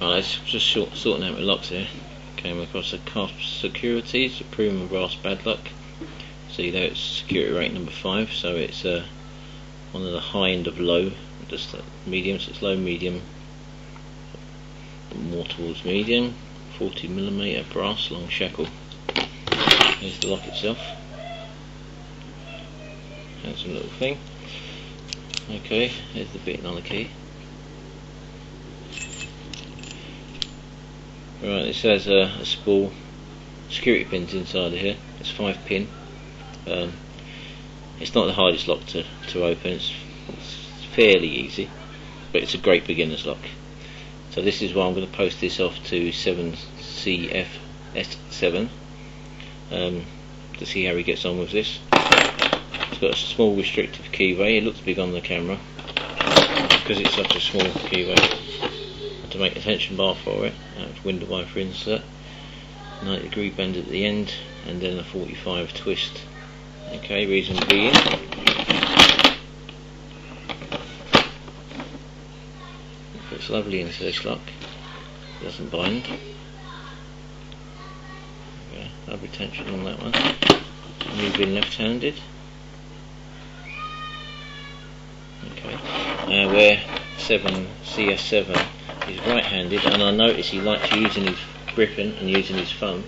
Right, let's just sorting out my locks here. Came across a Kasp security, it's a premium brass padlock. See there, it's security rate number 5, so it's one of the high end of low, just medium, so it's low, medium, more towards medium. 40mm brass long shackle. Here's the lock itself. Handsome little thing. Okay, here's the bit on the key. Right, this has a spool security pins inside of here. It's 5 pin. It's not the hardest lock to open, it's fairly easy, but it's a great beginner's lock. So this is why I'm going to post this off to 7CFS7 to see how he gets on with this. It's got a small restrictive keyway. It looks big on the camera because it's such a small keyway. To make a tension bar for it, window wiper insert, 90-degree bend at the end, and then a 45 twist. Okay, reason being, it fits lovely into this lock, it doesn't bind. Okay, lovely tension on that one. And you've been left-handed. Okay, now where 7CS7 is right-handed, and I notice he likes using his gripping and using his thumb,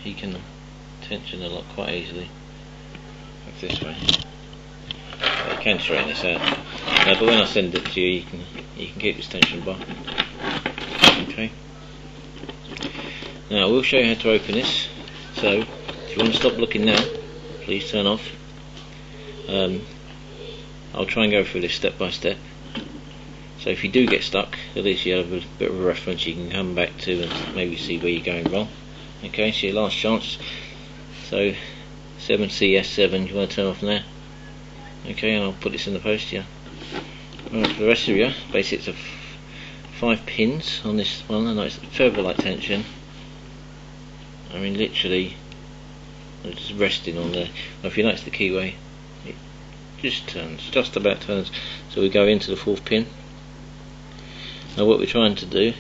he can tension the lock quite easily like this way. You can straighten this out, but when I send it to you, you can keep this tension bar. Okay. Now we'll show you how to open this. So if you want to stop looking now, please turn off. I'll try and go through this step by step. So if you do get stuck, at least you have a bit of a reference you can come back to and maybe see where you're going wrong. Okay, so your last chance. So 7CS7, you want to turn off now. Okay, and I'll put this in the post here. Right, for the rest of you, basically it's 5 pins on this one. I know it's feather light tension. I mean literally, it's just resting on there. Now, if you notice the keyway, it just turns, just about turns. So we go into the 4th pin. Now what we're trying to do,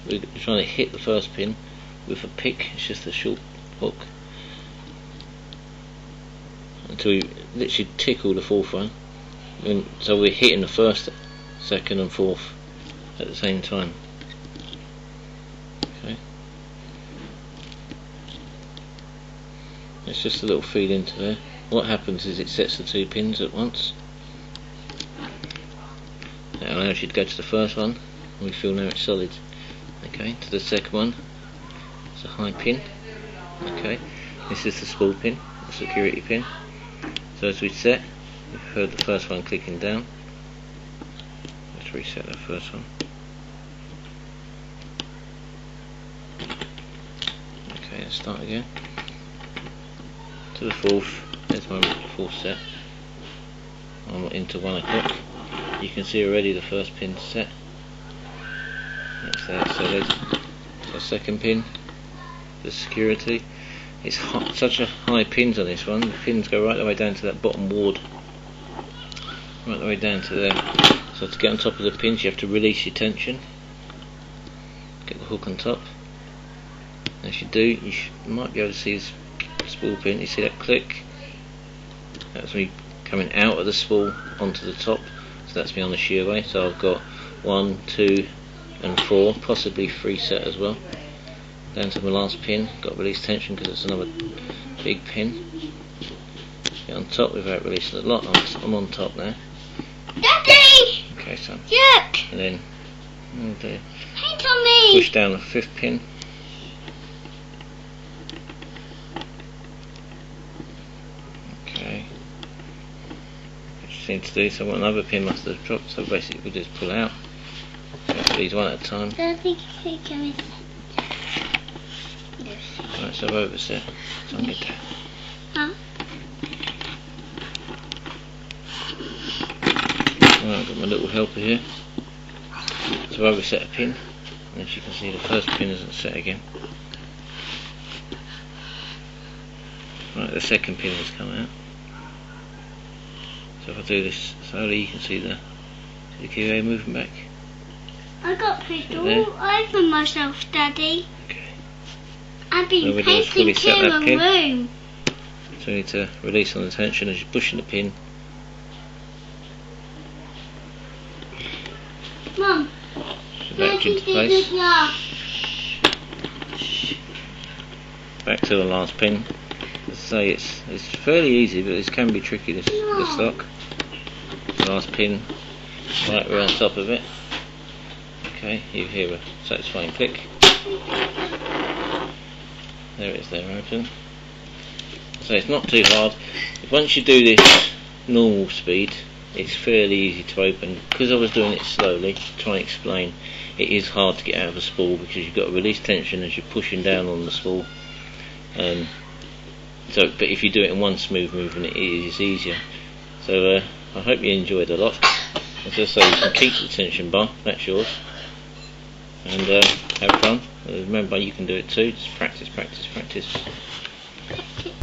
we're trying to hit the first pin with a pick. It's just a short hook until we literally tickle the 4th one, and so we're hitting the 1st, 2nd and 4th at the same time. Okay, it's just a little feed into there. What happens is it sets the 2 pins at once. That allows you to go to the 1st one. We feel now it's solid. Okay, to the 2nd one, it's a high pin. Okay, this is the spool pin, the security pin. So as we set, you've heard the 1st one clicking down. Let's reset that 1st one. Okay, let's start again. To the 4th, there's my 4th set. I'm into 1 o'clock. You can see already the 1st pin set. That's there. So there's the 2nd pin, the security. It's such a high pins on this one. The pins go right the way down to that bottom ward, right the way down to there. So to get on top of the pins, you have to release your tension. Get the hook on top. As you do, you might be able to see this spool pin. You see that click? That's me coming out of the spool onto the top. So that's me on the shear way. So I've got 1, 2 and 4, possibly 3 set as well. Down to my last pin, got to release tension because it's another big pin. Get on top without releasing the lot. I'm on top now. Daddy! Okay, son. Look! And then Paint on me! push down the 5th pin. Okay. Which seems to do, so another pin must have dropped, so basically we just pull out. So these one at a time. Daddy, can Right, so I've overset. So I'll get that. Huh? Right, I've got my little helper here. So I've overset a pin, and as you can see the 1st pin isn't set again. Right, the 2nd pin has come out. So if I do this slowly, you can see the Okay, moving back. I got paint all There. over myself, Daddy. Okay. So I've been we're gonna fully painting set to that a pin. room. So we need to release on the tension as you're pushing the pin. Mum, So back Daddy into did place. it last. Back to the last pin. As I say, it's fairly easy, but this can be tricky. This lock. The last pin right around top of it. Okay, you hear a satisfying click. There it is, there open. So it's not too hard. Once you do this normal speed, it's fairly easy to open. Because I was doing it slowly, to try and explain, it is hard to get out of a spool because you've got to release tension as you're pushing down on the spool. But if you do it in one smooth movement, it is easier. So I hope you enjoyed a lot. As I say, you can keep the tension bar, that's yours, and have fun. Remember, you can do it too. Just practice, practice, practice.